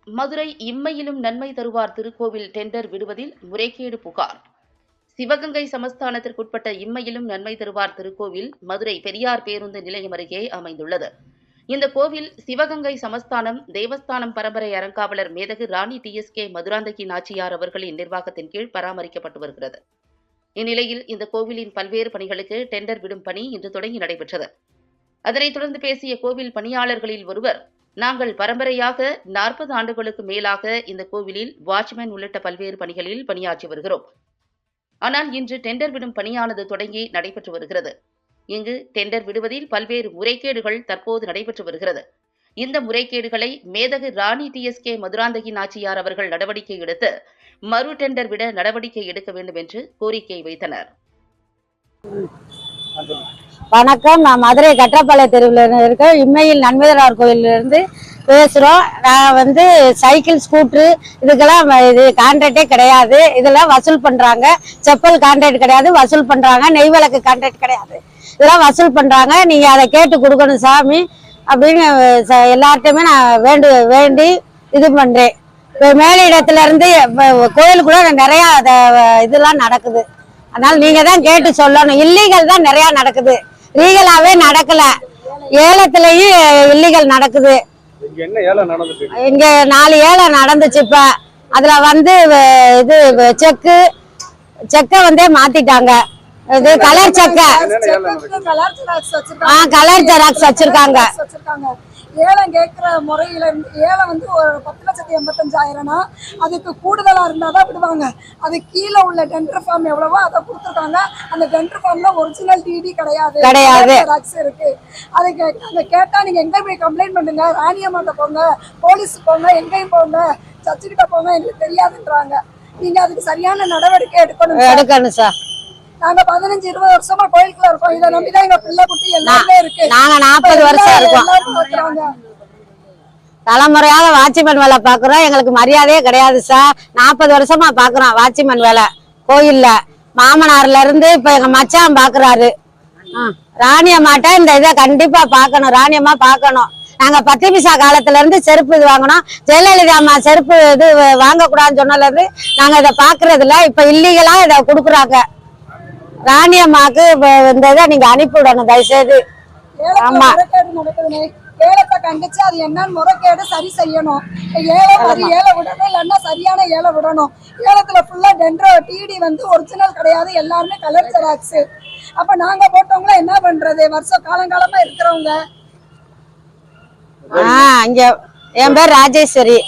மதுரை இம்மையிலும் நன்மை தருவார் திருக்கோவில் டெண்டர் விடுவதில் முறைகேடு புகார். சிவகங்கை சமஸ்தானத்திற்குட்பட்ட இம்மையிலும் நன்மை தருவார் திருக்கோவில் மதுரை பெரியார் பேருந்து நிலையம் அருகே அமைந்துள்ளது. இந்த கோவில் சிவகங்கை சமஸ்தானம் தேவஸ்தானம் பரம்பரை அறங்காவலர் மேதகு ராணி TSK மதுராந்தகி நாச்சியார் அவர்களின் நிர்வாகத்தின் கீழ் பராமரிக்கப்பட்டு வருகிறது. இந்நிலையில் இந்த கோவிலின் பல்வேறு பணிகளுக்கு டெண்டர் விடும் பணி இன்று தொடங்கி நடைபெற்றது. அதனைத் தொடர்ந்து பேசிய கோவில் பணியாளர்களில் ஒருவர், நாங்கள் பரம்பரையாக 40 ஆண்டுகளுக்கு மேலாக இந்த கோவிலில் வாட்ச்மேன் உள்ளிட்ட பல்வேறு பணிகளில் பணியாற்றி வருகிறோம். ஆனால் இன்று டெண்டர் விடும் பணியானது தொடங்கி நடைபெற்று வருகிறது. இங்கு டெண்டர் விடுவதில் பல்வேறு முறைகேடுகள் தற்போது நடைபெற்று வருகிறது. இந்த முறைகேடுகளை மேதகு ராணி TSK மதுராந்தகி நாச்சியார் அவர்கள் நடவடிக்கை எடுத்து மறு டெண்டர் விட நடவடிக்கை எடுக்க வேண்டும் என்று கோரிக்கை வைத்தனர். வணக்கம். நான் மதுரை கட்டப்பாளைய தெருவில் இருக்க இம்மையில் நன்மைதரார் கோயிலிருந்து பேசுகிறோம். நான் சைக்கிள் ஸ்கூட்ரு இதுக்கெல்லாம் இது கான்ட்ராக்டே கிடையாது. இதெல்லாம் வசூல் பண்ணுறாங்க. செப்பல் கான்ட்ராக்ட் கிடையாது, வசூல் பண்ணுறாங்க. நெய் விளக்கு கான்ட்ராக்ட் கிடையாது, இதெல்லாம் வசூல் பண்ணுறாங்க. நீங்கள் அதை கேட்டு கொடுக்கணும் சாமி அப்படின்னு எல்லார்ட்டையுமே நான் வேண்டி இது பண்ணுறேன். இப்போ மேலிடத்துலேருந்து கோயிலுக்குள்ள நிறையா இதெல்லாம் நடக்குது. அதனால நீங்கள் தான் கேட்டு சொல்லணும். இல்லீகல் தான் நிறையா நடக்குது, லீகலாவே நடக்கல. ஏலத்திலையும் இல்லீகல் நடக்குது. இங்க 4 ஏலம் நடந்துச்சு. இப்ப அதுல இது செக்க மாத்திட்டாங்க. இது கலர் செக்க, கலர் ஜெராக்ஸ் வச்சிருக்காங்க. ஏலம் கேட்குற முறையில ஏலம் ஒரு 10,85,000 அதுக்கு கூடுதலா இருந்தாதான் விடுவாங்க. அது கீழே உள்ள டெண்டர் ஃபார்ம் எவ்வளவோ அதை கொடுத்துருக்காங்க. அந்த டெண்டர் ஃபார்ம்ல ஒரிஜினல் டிடி கிடையாது இருக்கு. அதுக்கு அங்க கேட்டா நீங்க எங்க போய் கம்ப்ளைண்ட் பண்ணுங்க, ராணியம்மாட்ட போங்க, போலீஸ் போங்க, எங்கேயும் போங்க, சர்ச்சுக்கிட்ட போங்க, எங்களுக்கு தெரியாதுன்றாங்க. நீங்க அதுக்கு சரியான நடவடிக்கை எடுக்கணும் சார். நாங்க 15-20 வருஷமா கோயிலுக்குள்ள இருக்கோம். இதை நம்பிதான் எங்க பிள்ளை குட்டி எல்லாமே இருக்கு. நாங்க 40 வருஷம் இருக்கோம். தலைமுறையாக வாட்ச்மேன் வேலை பாக்குறோம். எங்களுக்கு மரியாதையே கிடையாது சார். 40 வருஷமா பாக்குறோம் வாட்ச்மேன் வேலை கோயில்ல. மாமனார்ல இருந்து இப்ப எங்க மச்சான் பாக்குறாரு. ராணியம்மாட்ட இந்த இதை கண்டிப்பா பாக்கணும், ராணியம்மா பாக்கணும். நாங்க 10 பைசா காலத்துல இருந்து செருப்பு இது வாங்கினோம். ஜெயலலிதா அம்மா செருப்பு இது வாங்க கூடாதுன்னு சொன்னதுல இருந்து நாங்க இதை பாக்குறது இல்ல. இப்ப இல்லீகலா இதை கொடுக்குறாங்க. ராணியம்மாக்கு இந்த இதை நீங்க அனுப்பி விடணும் தயவுசெய்து. ஆமா, ஏலத்தை கண்டிச்சு அது என்னன்னு முறைகேடு சரி செய்யணும். ஏல விடணும், இல்லைன்னா சரியான ஏல விடணும். ஏலத்துல ஃபுல்லா டெண்டர் டிடி ஒரிஜினல் கிடையாது, எல்லாருமே கலர் ஜெராக்ஸ். அப்ப நாங்க போட்டவங்கள என்ன பண்றது? வருஷம் காலங்காலமா இருக்கிறவங்க. இங்க என் பேர் ராஜேஸ்வரி.